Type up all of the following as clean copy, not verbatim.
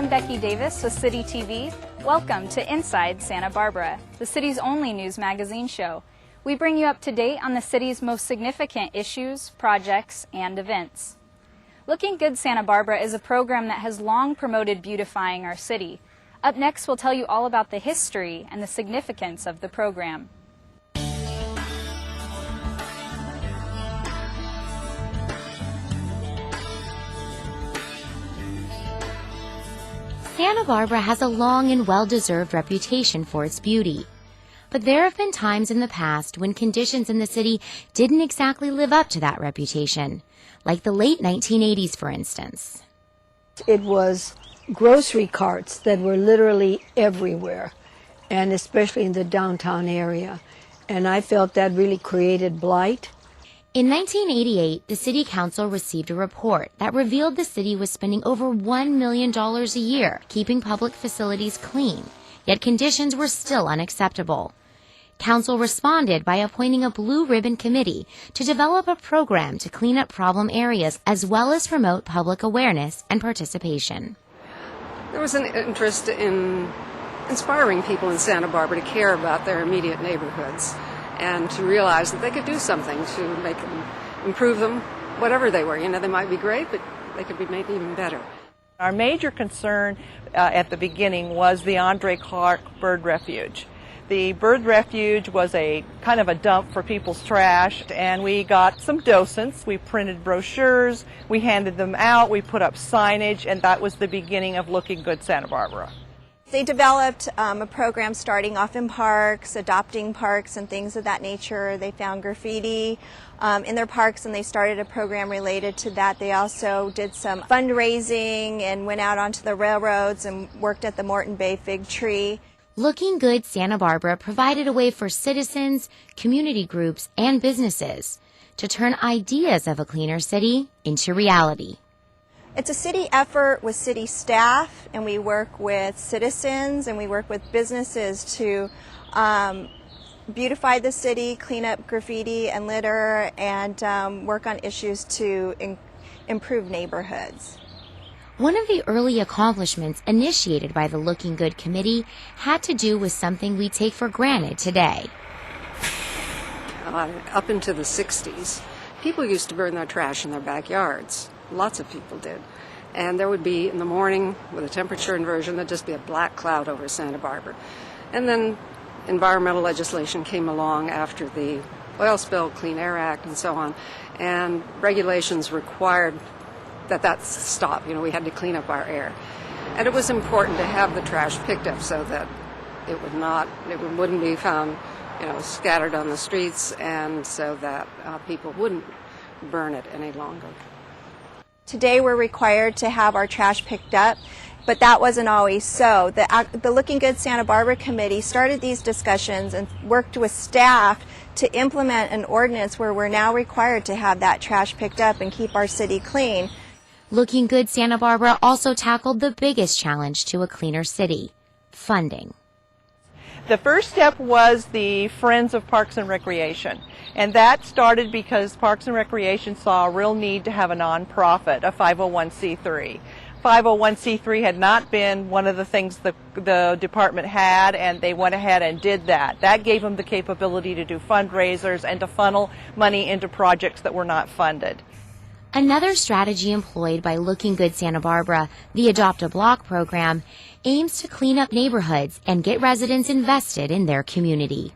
I'm Becky Davis with City TV. Welcome to Inside Santa Barbara, the city's only news magazine show. We bring you up to date on the city's most significant issues, projects, and events. Looking Good Santa Barbara is a program that has long promoted beautifying our city. Up next, we'll tell you all about the history and the significance of the program. Santa Barbara has a long and well-deserved reputation for its beauty. But there have been times in the past when conditions in the city didn't exactly live up to that reputation, like the late 1980s, for instance. It was grocery carts that were literally everywhere, and especially in the downtown area. And I felt that really created blight. In 1988, the City Council received a report that revealed the city was spending over $1 million a year keeping public facilities clean, yet conditions were still unacceptable. Council responded by appointing a blue ribbon committee to develop a program to clean up problem areas as well as promote public awareness and participation. There was an interest in inspiring people in Santa Barbara to care about their immediate neighborhoods and to realize that they could do something to make them, improve them, whatever they were. You know, they might be great, but they could be made even better. Our major concern at the beginning was the Andre Clark Bird Refuge. The Bird Refuge was a kind of a dump for people's trash, and we got some docents. We printed brochures, we handed them out, we put up signage, and that was the beginning of Looking Good Santa Barbara. They developed a program starting off in parks, adopting parks and things of that nature. They found graffiti in their parks, and they started a program related to that. They also did some fundraising and went out onto the railroads and worked at the Morton Bay Fig Tree. Looking Good Santa Barbara provided a way for citizens, community groups, and businesses to turn ideas of a cleaner city into reality. It's a city effort with city staff, and we work with citizens and we work with businesses to beautify the city, clean up graffiti and litter, and work on issues to improve neighborhoods. One of the early accomplishments initiated by the Looking Good Committee had to do with something we take for granted today. Up into the 60s, people used to burn their trash in their backyards. Lots of people did. And there would be, in the morning, with a temperature inversion, there'd just be a black cloud over Santa Barbara. And then environmental legislation came along after the oil spill, Clean Air Act, and so on. And regulations required that stop. You know, we had to clean up our air. And it was important to have the trash picked up so that it wouldn't be found, you know, scattered on the streets, and so that people wouldn't burn it any longer. Today we're required to have our trash picked up, but that wasn't always so. The Looking Good Santa Barbara Committee started these discussions and worked with staff to implement an ordinance where we're now required to have that trash picked up and keep our city clean. Looking Good Santa Barbara also tackled the biggest challenge to a cleaner city: funding. The first step was the Friends of Parks and Recreation, and that started because Parks and Recreation saw a real need to have a nonprofit, a 501c3. 501c3 had not been one of the things the department had, and they went ahead and did that. That gave them the capability to do fundraisers and to funnel money into projects that were not funded. Another strategy employed by Looking Good Santa Barbara, the Adopt a Block program, aims to clean up neighborhoods and get residents invested in their community.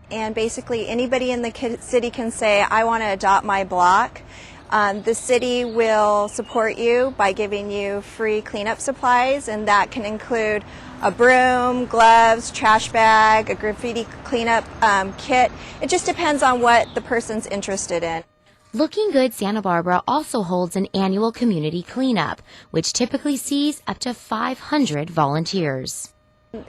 And basically anybody in the city can say, I want to adopt my block. The city will support you by giving you free cleanup supplies, and that can include a broom, gloves, trash bag, a graffiti cleanup kit. It just depends on what the person's interested in. Looking Good Santa Barbara also holds an annual community cleanup, which typically sees up to 500 volunteers.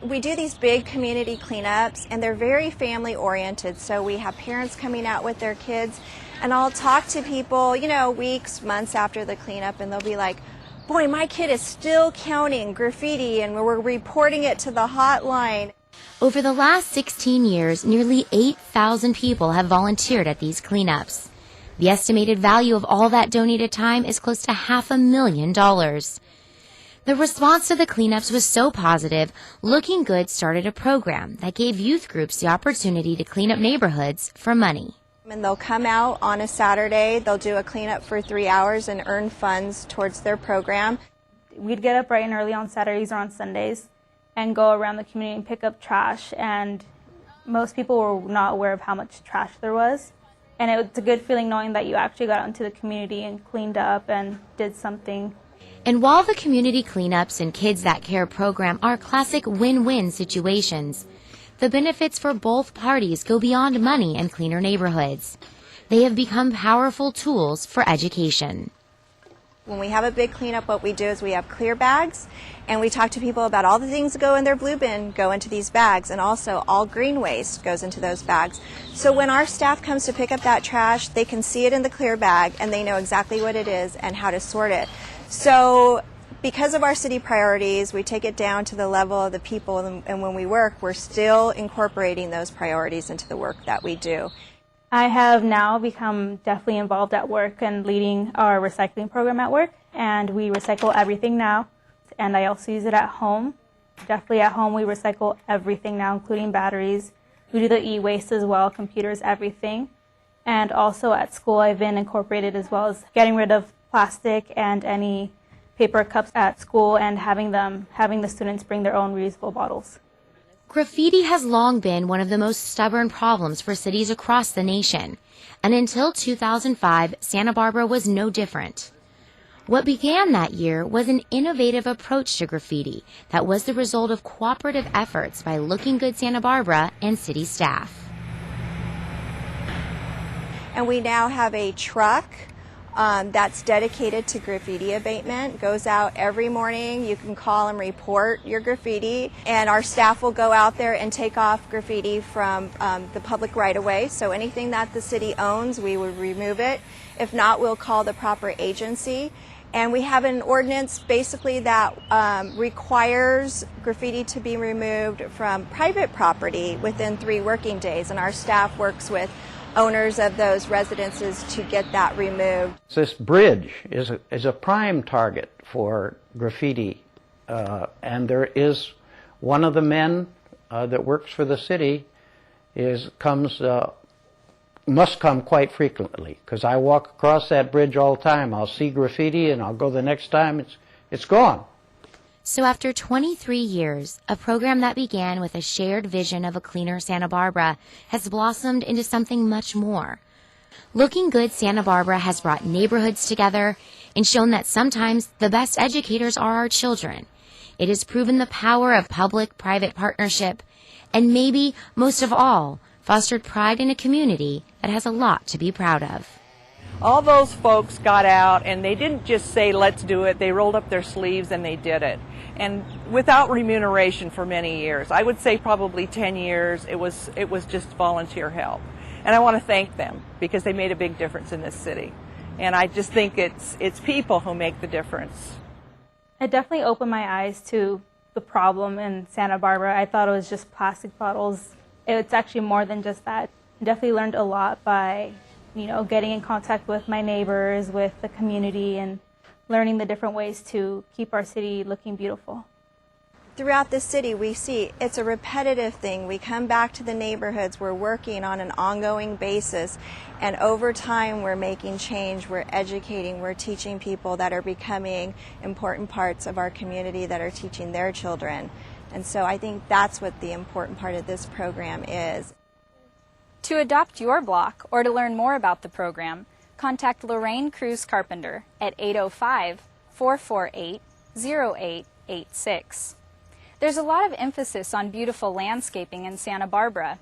We do these big community cleanups, and they're very family oriented, so we have parents coming out with their kids, and I'll talk to people, you know, weeks, months after the cleanup, and they'll be like, boy, my kid is still counting graffiti and we're reporting it to the hotline. Over the last 16 years, nearly 8,000 people have volunteered at these cleanups. The estimated value of all that donated time is close to $500,000. The response to the cleanups was so positive, Looking Good started a program that gave youth groups the opportunity to clean up neighborhoods for money. And they'll come out on a Saturday, they'll do a cleanup for 3 hours and earn funds towards their program. We'd get up bright and early on Saturdays or on Sundays and go around the community and pick up trash, and most people were not aware of how much trash there was. And it's a good feeling knowing that you actually got out into the community and cleaned up and did something. And while the community cleanups and Kids That Care program are classic win-win situations, the benefits for both parties go beyond money and cleaner neighborhoods. They have become powerful tools for education. When we have a big cleanup, what we do is we have clear bags, and we talk to people about all the things that go in their blue bin go into these bags, and also all green waste goes into those bags. So when our staff comes to pick up that trash, they can see it in the clear bag, and they know exactly what it is and how to sort it. So because of our city priorities, we take it down to the level of the people, and when we work, we're still incorporating those priorities into the work that we do. I have now become definitely involved at work and leading our recycling program at work, and we recycle everything now, and I also use it at home. Definitely at home we recycle everything now, including batteries. We do the e-waste as well, computers, everything. And also at school I've been incorporated as well as getting rid of plastic and any paper cups at school and having the students bring their own reusable bottles. Graffiti has long been one of the most stubborn problems for cities across the nation, and until 2005, Santa Barbara was no different. What began that year was an innovative approach to graffiti that was the result of cooperative efforts by Looking Good Santa Barbara and city staff. And we now have a truck that's dedicated to graffiti abatement, goes out every morning. You can call and report your graffiti, and our staff will go out there and take off graffiti from the public right-of-way. So anything that the city owns, we would remove it. If not, we'll call the proper agency. And we have an ordinance basically that requires graffiti to be removed from private property within 3 working days, and our staff works with owners of those residences to get that removed. This bridge is a prime target for graffiti, and there is one of the men that works for the city must come quite frequently, because I walk across that bridge all the time. I'll see graffiti and I'll go the next time, it's gone. So after 23 years, a program that began with a shared vision of a cleaner Santa Barbara has blossomed into something much more. Looking Good Santa Barbara has brought neighborhoods together and shown that sometimes the best educators are our children. It has proven the power of public-private partnership, and maybe, most of all, fostered pride in a community that has a lot to be proud of. All those folks got out, and they didn't just say, let's do it. They rolled up their sleeves and they did it. And without remuneration for many years. I would say probably 10 years, it was just volunteer help. And I want to thank them because they made a big difference in this city. And I just think it's people who make the difference. It definitely opened my eyes to the problem in Santa Barbara. I thought it was just plastic bottles. It's actually more than just that. I definitely learned a lot by getting in contact with my neighbors, with the community, and learning the different ways to keep our city looking beautiful. Throughout the city, we see it's a repetitive thing. We come back to the neighborhoods, we're working on an ongoing basis, and over time we're making change, we're educating, we're teaching people that are becoming important parts of our community that are teaching their children. And so I think that's what the important part of this program is. To adopt your block or to learn more about the program, contact Lorraine Cruz Carpenter at 805-448-0886. There's a lot of emphasis on beautiful landscaping in Santa Barbara,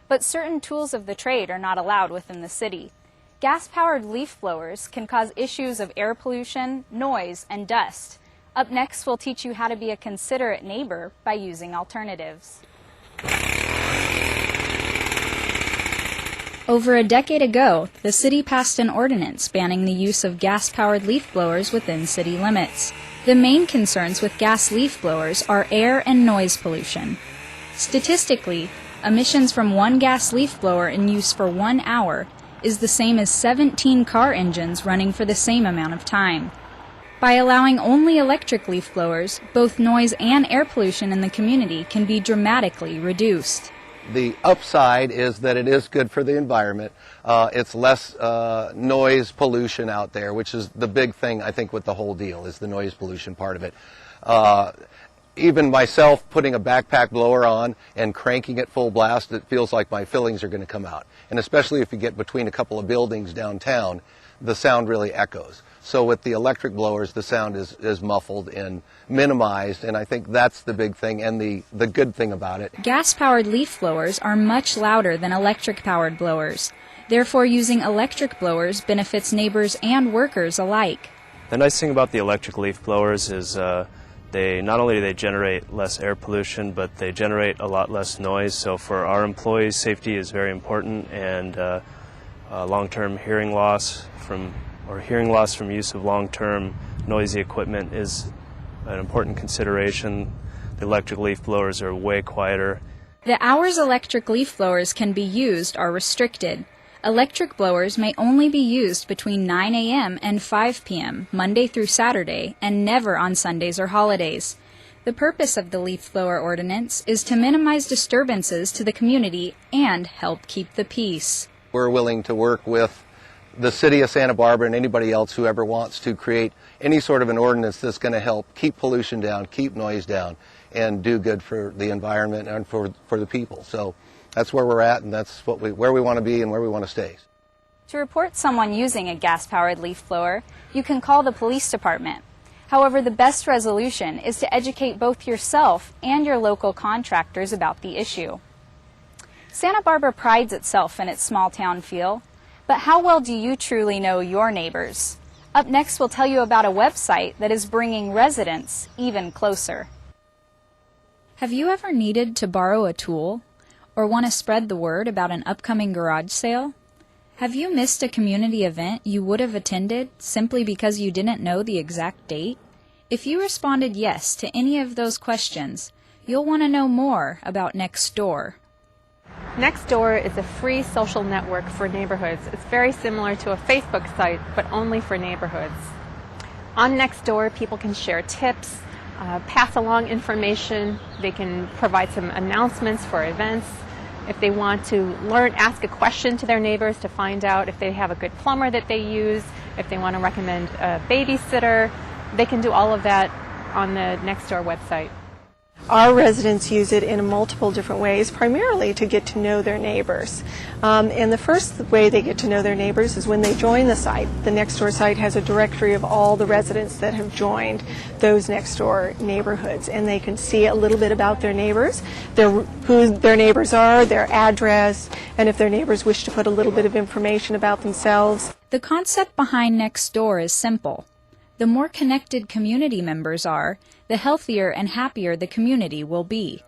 but certain tools of the trade are not allowed within the city. Gas-powered leaf blowers can cause issues of air pollution, noise, and dust. Up next, we'll teach you how to be a considerate neighbor by using alternatives. Over a decade ago, the city passed an ordinance banning the use of gas-powered leaf blowers within city limits. The main concerns with gas leaf blowers are air and noise pollution. Statistically, emissions from one gas leaf blower in use for 1 hour is the same as 17 car engines running for the same amount of time. By allowing only electric leaf blowers, both noise and air pollution in the community can be dramatically reduced. The upside is that it is good for the environment. It's less noise pollution out there, which is the big thing, I think, with the whole deal, is the noise pollution part of it. Even myself putting a backpack blower on and cranking it full blast, it feels like my fillings are going to come out. And especially if you get between a couple of buildings downtown, the sound really echoes. So with the electric blowers, the sound is muffled and minimized, and I think that's the big thing and the good thing about it. Gas-powered leaf blowers are much louder than electric-powered blowers. Therefore, using electric blowers benefits neighbors and workers alike. The nice thing about the electric leaf blowers is they not only do they generate less air pollution, but they generate a lot less noise. So for our employees, safety is very important, and long-term hearing loss from use of long-term noisy equipment is an important consideration. The electric leaf blowers are way quieter. The hours electric leaf blowers can be used are restricted. Electric blowers may only be used between 9 a.m. and 5 p.m., Monday through Saturday, and never on Sundays or holidays. The purpose of the leaf blower ordinance is to minimize disturbances to the community and help keep the peace. We're willing to work with the city of Santa Barbara and anybody else who ever wants to create any sort of an ordinance that's going to help keep pollution down, keep noise down, and do good for the environment and for the people. So that's where we're at, and that's where we want to be and where we want to stay. To report someone using a gas-powered leaf blower, you can call the police department. However, the best resolution is to educate both yourself and your local contractors about the issue. Santa Barbara prides itself in its small-town feel, but how well do you truly know your neighbors? Up next, we'll tell you about a website that is bringing residents even closer. Have you ever needed to borrow a tool or want to spread the word about an upcoming garage sale? Have you missed a community event you would have attended simply because you didn't know the exact date? If you responded yes to any of those questions, you'll want to know more about Nextdoor. Nextdoor is a free social network for neighborhoods. It's very similar to a Facebook site, but only for neighborhoods. On Nextdoor, people can share tips, pass along information. They can provide some announcements for events. If they want to ask a question to their neighbors to find out if they have a good plumber that they use, if they want to recommend a babysitter, they can do all of that on the Nextdoor website. Our residents use it in multiple different ways, primarily to get to know their neighbors. And the first way they get to know their neighbors is when they join the site. The Nextdoor site has a directory of all the residents that have joined those Nextdoor neighborhoods, and they can see a little bit about their neighbors, who their neighbors are, their address, and if their neighbors wish to put a little bit of information about themselves. The concept behind Nextdoor is simple. The more connected community members are, the healthier and happier the community will be.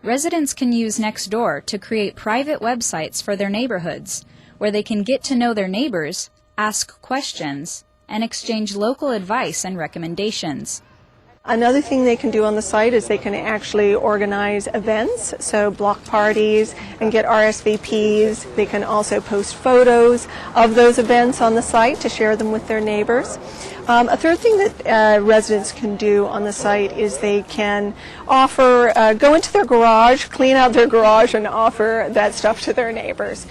Residents can use Nextdoor to create private websites for their neighborhoods, where they can get to know their neighbors, ask questions, and exchange local advice and recommendations. Another thing they can do on the site is they can actually organize events, so block parties, and get RSVPs. They can also post photos of those events on the site to share them with their neighbors. A third thing that residents can do on the site is they can go into their garage, clean out their garage, and offer that stuff to their neighbors.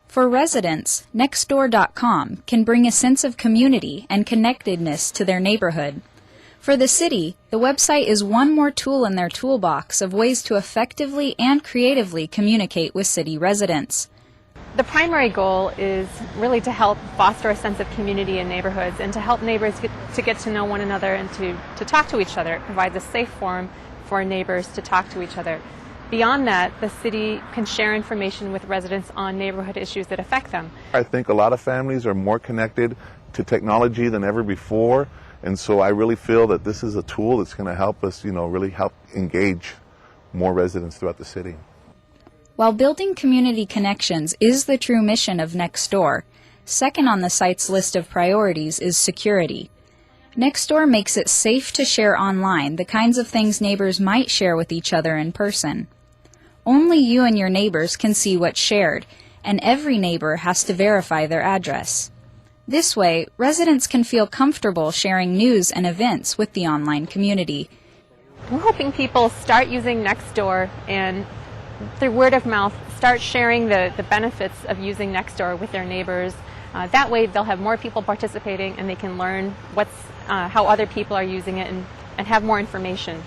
For residents, Nextdoor.com can bring a sense of community and connectedness to their neighborhood. For the city, the website is one more tool in their toolbox of ways to effectively and creatively communicate with city residents. The primary goal is really to help foster a sense of community in neighborhoods and to help neighbors get to know one another and to talk to each other. It provides a safe forum for neighbors to talk to each other. Beyond that, the city can share information with residents on neighborhood issues that affect them. I think a lot of families are more connected to technology than ever before, and so I really feel that this is a tool that's going to help us, really help engage more residents throughout the city. While building community connections is the true mission of Nextdoor, second on the site's list of priorities is security. Nextdoor makes it safe to share online the kinds of things neighbors might share with each other in person. Only you and your neighbors can see what's shared, and every neighbor has to verify their address. This way, residents can feel comfortable sharing news and events with the online community. We're hoping people start using Nextdoor and through word of mouth start sharing the benefits of using Nextdoor with their neighbors. That way they'll have more people participating and they can learn how other people are using it and have more information.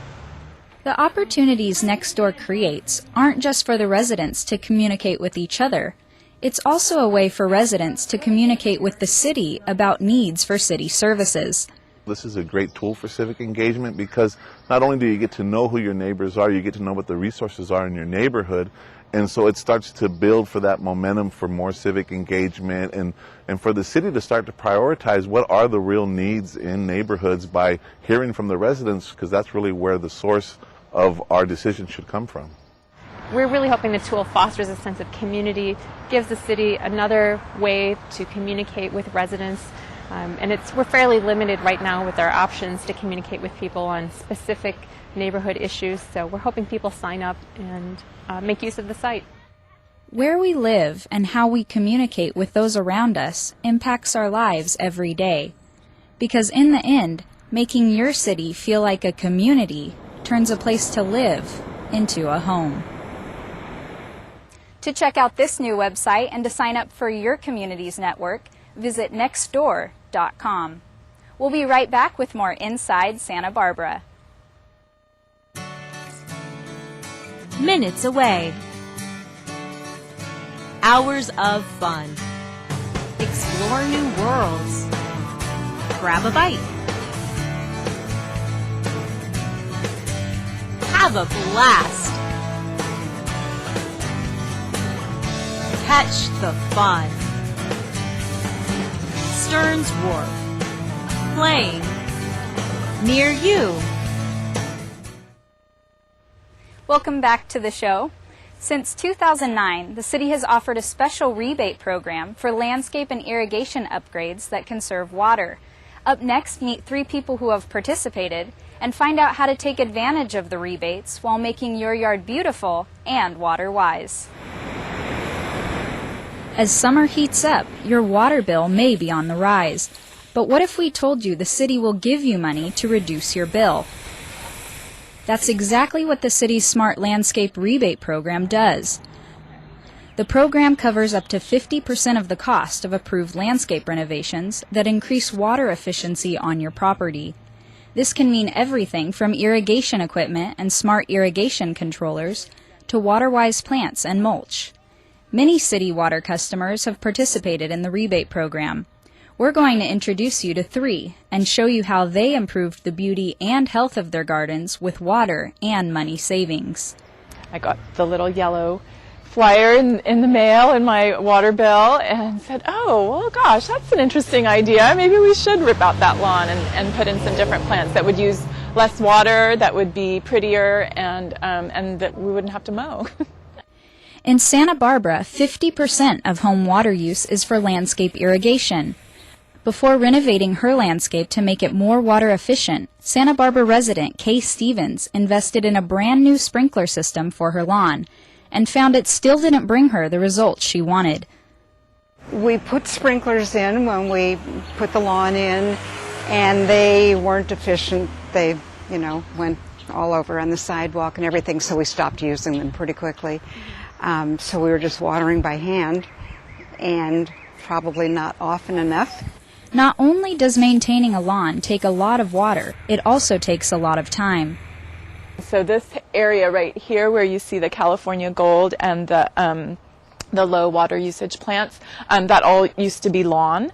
The opportunities Nextdoor creates aren't just for the residents to communicate with each other. It's also a way for residents to communicate with the city about needs for city services. This is a great tool for civic engagement because not only do you get to know who your neighbors are, you get to know what the resources are in your neighborhood. And so it starts to build for that momentum for more civic engagement and for the city to start to prioritize what are the real needs in neighborhoods by hearing from the residents, because that's really where the source of our decision should come from. We're really hoping the tool fosters a sense of community, gives the city another way to communicate with residents. We're fairly limited right now with our options to communicate with people on specific neighborhood issues, so we're hoping people sign up and make use of the site. Where we live and how we communicate with those around us impacts our lives every day. Because in the end, making your city feel like a community turns a place to live into a home. To check out this new website and to sign up for your community's network, visit nextdoor.com. We'll be right back with more Inside Santa Barbara. Minutes away. Hours of fun. Explore new worlds. Grab a bite. Have a blast. Catch the fun. Stearns Wharf. Playing near you. Welcome back to the show. Since 2009, the city has offered a special rebate program for landscape and irrigation upgrades that conserve water. Up next, meet 3 people who have participated and find out how to take advantage of the rebates while making your yard beautiful and water-wise. As summer heats up, your water bill may be on the rise. But what if we told you the city will give you money to reduce your bill? That's exactly what the city's Smart Landscape Rebate Program does. The program covers up to 50% of the cost of approved landscape renovations that increase water efficiency on your property. This can mean everything from irrigation equipment and smart irrigation controllers to water-wise plants and mulch. Many city water customers have participated in the rebate program. We're going to introduce you to 3 and show you how they improved the beauty and health of their gardens with water and money savings. I got the little yellow flyer in the mail in my water bill and said, oh, well, gosh, that's an interesting idea. Maybe we should rip out that lawn and put in some different plants that would use less water, that would be prettier, and that we wouldn't have to mow. In Santa Barbara, 50% of home water use is for landscape irrigation. Before renovating her landscape to make it more water efficient, Santa Barbara resident Kay Stevens invested in a brand new sprinkler system for her lawn and found it still didn't bring her the results she wanted. We put sprinklers in when we put the lawn in, and they weren't efficient. They, went all over on the sidewalk and everything, so we stopped using them pretty quickly. So we were just watering by hand, and probably not often enough. Not only does maintaining a lawn take a lot of water, it also takes a lot of time. So this area right here where you see the California gold and the low water usage plants, that all used to be lawn.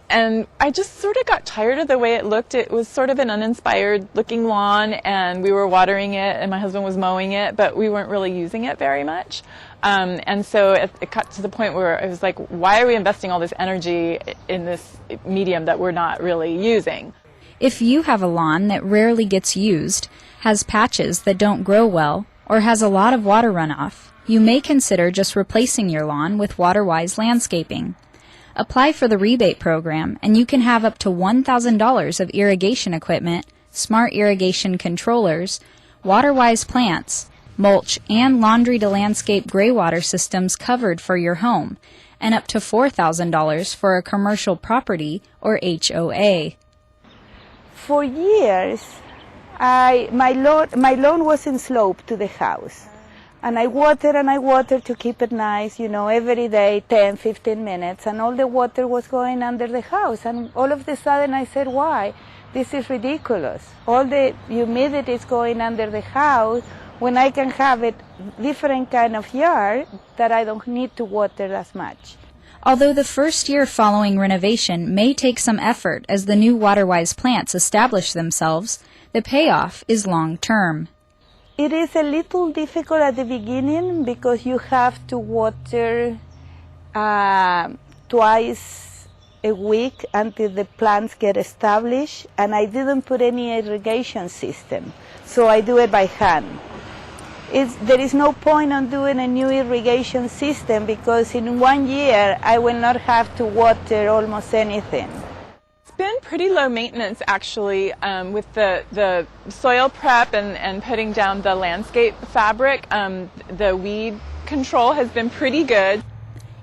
And I just sort of got tired of the way it looked. It was sort of an uninspired looking lawn, and we were watering it and my husband was mowing it, but we weren't really using it very much. And so it got to the point where I was like, why are we investing all this energy in this medium that we're not really using? If you have a lawn that rarely gets used, has patches that don't grow well, or has a lot of water runoff, you may consider just replacing your lawn with water-wise landscaping. Apply for the rebate program, and you can have up to $1,000 of irrigation equipment, smart irrigation controllers, water-wise plants, mulch, and laundry-to-landscape gray water systems covered for your home, and up to $4,000 for a commercial property or HOA. For years, my lawn was in slope to the house. And I watered to keep it nice, you know, every day, 10, 15 minutes. And all the water was going under the house. And all of a sudden I said, why? This is ridiculous. All the humidity is going under the house when I can have a different kind of yard that I don't need to water as much. Although the first year following renovation may take some effort as the new water-wise plants establish themselves, the payoff is long-term. It is a little difficult at the beginning because you have to water twice a week until the plants get established, and I didn't put any irrigation system, so I do it by hand. There is no point on doing a new irrigation system because in 1 year I will not have to water almost anything. It's been pretty low maintenance actually with the soil prep and putting down the landscape fabric. The weed control has been pretty good.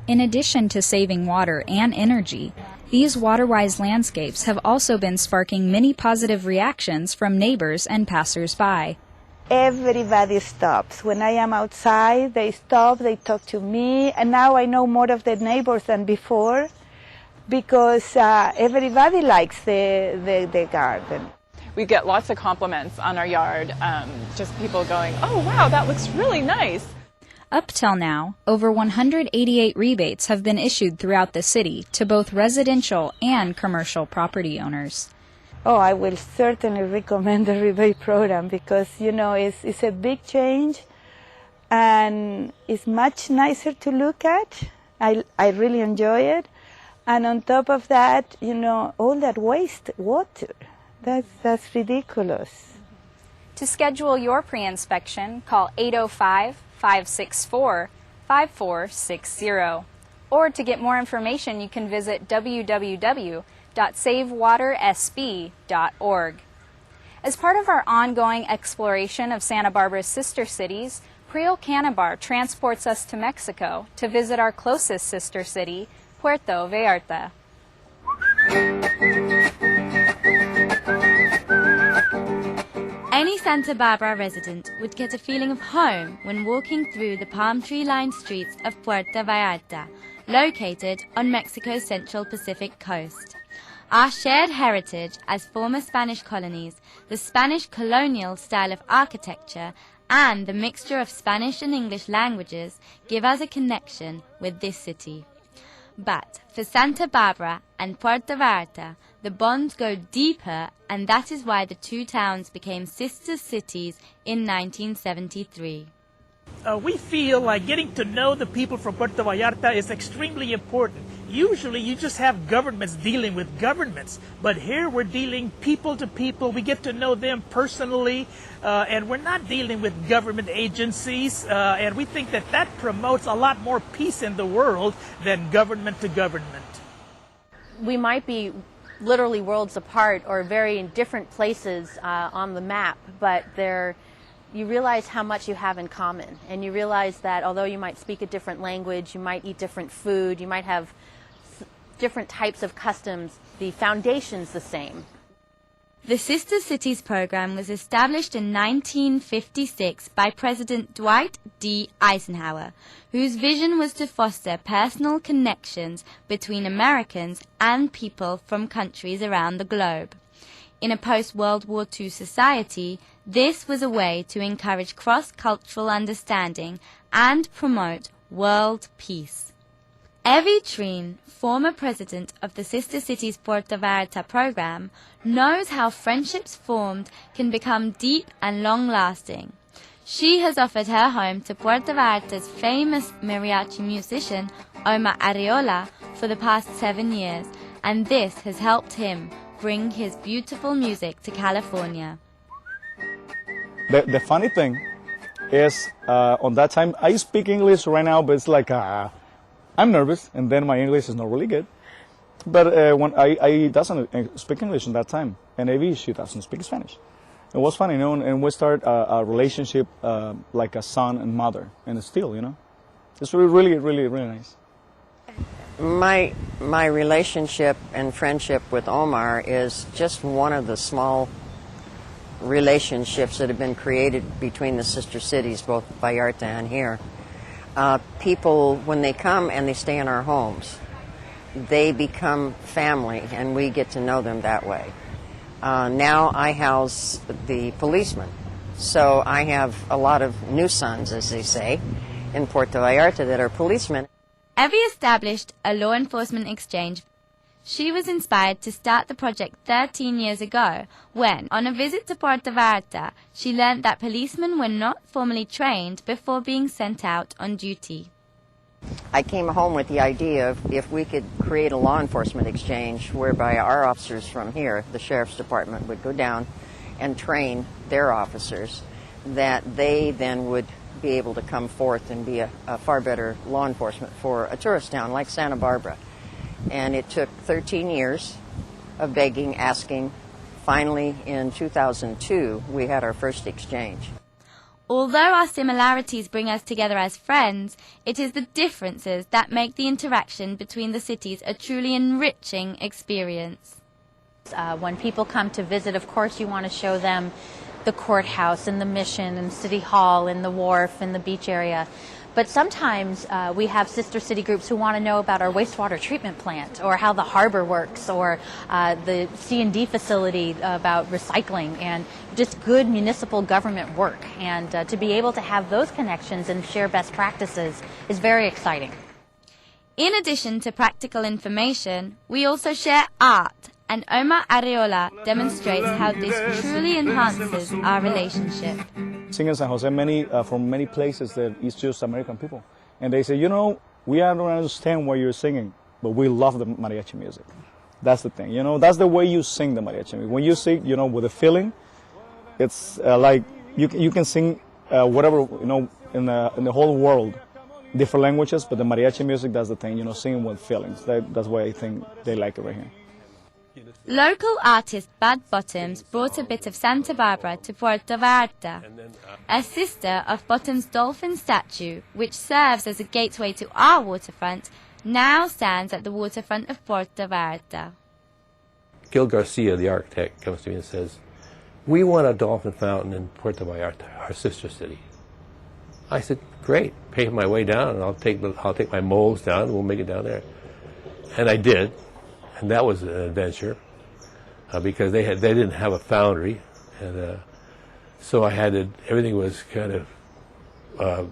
In addition to saving water and energy, these water-wise landscapes have also been sparking many positive reactions from neighbors and passers-by. Everybody stops. When I am outside, they stop, they talk to me, and now I know more of the neighbors than before because everybody likes the garden. We get lots of compliments on our yard, just people going, oh wow, that looks really nice. Up till now, over 188 rebates have been issued throughout the city to both residential and commercial property owners. Oh, I will certainly recommend the rebate program because, you know, it's a big change and it's much nicer to look at. I really enjoy it. And on top of that, you know, all that waste water, that's ridiculous. To schedule your pre-inspection, call 805-564-5460. Or to get more information, you can visit www.savewatersb.org. As part of our ongoing exploration of Santa Barbara's sister cities, Prio Canabar transports us to Mexico to visit our closest sister city, Puerto Vallarta. Any Santa Barbara resident would get a feeling of home when walking through the palm tree-lined streets of Puerto Vallarta, located on Mexico's central Pacific coast. Our shared heritage as former Spanish colonies, the Spanish colonial style of architecture, and the mixture of Spanish and English languages give us a connection with this city. But for Santa Barbara and Puerto Vallarta, the bonds go deeper, and that is why the two towns became sister cities in 1973. We feel like getting to know the people from Puerto Vallarta is extremely important. Usually you just have governments dealing with governments, but here we're dealing people to people. We get to know them personally, and we're not dealing with government agencies, and we think that that promotes a lot more peace in the world than government to government. We might be literally worlds apart or very in different places on the map, but you realize how much you have in common, and you realize that although you might speak a different language, you might eat different food, you might have different types of customs, the foundation's the same. The Sister Cities program was established in 1956 by President Dwight D. Eisenhower, whose vision was to foster personal connections between Americans and people from countries around the globe. In a post-World War II society, this was a way to encourage cross-cultural understanding and promote world peace. Evie Treen, former president of the Sister Cities Puerto Vallarta program, knows how friendships formed can become deep and long-lasting. She has offered her home to Puerto Vallarta's famous mariachi musician, Omar Arriola, for the past 7 years, and this has helped him bring his beautiful music to California. The funny thing is, on that time, I speak English right now, but it's like, I'm nervous, and then my English is not really good. But when I doesn't speak English in that time, and Evie, she doesn't speak Spanish. It was funny, you know, and we start a relationship like a son and mother, and still, you know, it's really, really, really, really nice. My relationship and friendship with Omar is just one of the small relationships that have been created between the sister cities, both Vallarta and here. People, when they come and they stay in our homes, they become family, and we get to know them that way. Now I house the policemen, so I have a lot of new sons, as they say, in Puerto Vallarta that are policemen. Evie established a law enforcement exchange. She was inspired to start the project 13 years ago when, on a visit to Puerto Vallarta, she learned that policemen were not formally trained before being sent out on duty. I came home with the idea of if we could create a law enforcement exchange whereby our officers from here, the Sheriff's Department, would go down and train their officers, that they then would be able to come forth and be a far better law enforcement for a tourist town like Santa Barbara. And it took 13 years of begging, asking. Finally, in 2002, we had our first exchange. Although our similarities bring us together as friends, it is the differences that make the interaction between the cities a truly enriching experience. When people come to visit, of course, you want to show them the courthouse and the mission and City Hall and the wharf and the beach area. But sometimes we have sister city groups who want to know about our wastewater treatment plant or how the harbor works or the C&D facility about recycling and just good municipal government work. And to be able to have those connections and share best practices is very exciting. In addition to practical information, we also share art, and Omar Areola demonstrates how this truly enhances our relationship. Sing in San Jose from many places that it's just American people. And they say, you know, we don't understand what you're singing, but we love the mariachi music. That's the thing, you know, that's the way you sing the mariachi music. When you sing, you know, with a feeling, it's like you can sing whatever, you know, in the whole world, different languages, but the mariachi music, that's the thing, you know, singing with feelings. That's why I think they like it right here. Local artist Bud Bottoms brought a bit of Santa Barbara to Puerto Vallarta. A sister of Bottoms' dolphin statue, which serves as a gateway to our waterfront, now stands at the waterfront of Puerto Vallarta. Gil Garcia, the architect, comes to me and says, "We want a dolphin fountain in Puerto Vallarta, our sister city." I said, "Great, pay my way down, and I'll take my molds down, and we'll make it down there." And I did, and that was an adventure. Because they didn't have a foundry, and so everything was kind of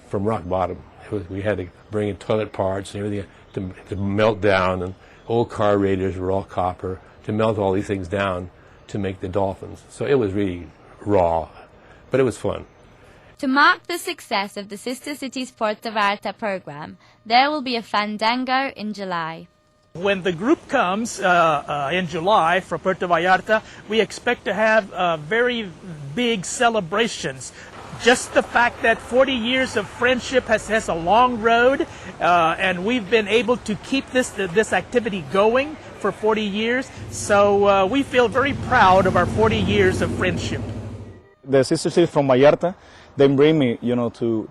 from rock bottom. We had to bring in toilet parts and everything to melt down, and old car radiators were all copper, to melt all these things down to make the dolphins. So it was really raw, but it was fun. To mark the success of the Sister Cities Puerto Vallarta program, there will be a fandango in July. When the group comes in July from Puerto Vallarta, we expect to have very big celebrations. Just the fact that 40 years of friendship has a long road, and we've been able to keep this activity going for 40 years. So we feel very proud of our 40 years of friendship. The sister cities from Vallarta, they bring me, you know, to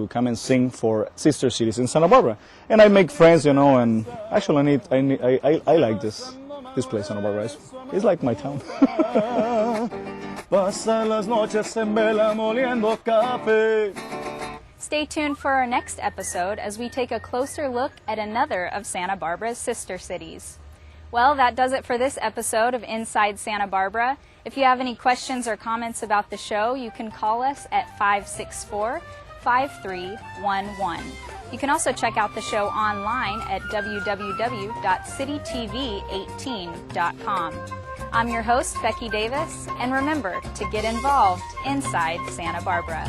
come and sing for sister cities in Santa Barbara, and I make friends, you know. And actually, I like this place, Santa Barbara. It's like my town. Stay tuned for our next episode as we take a closer look at another of Santa Barbara's sister cities. Well, that does it for this episode of Inside Santa Barbara. If you have any questions or comments about the show, you can call us at 564-5311. You can also check out the show online at www.citytv18.com. I'm your host, Becky Davis, and remember to get involved inside Santa Barbara.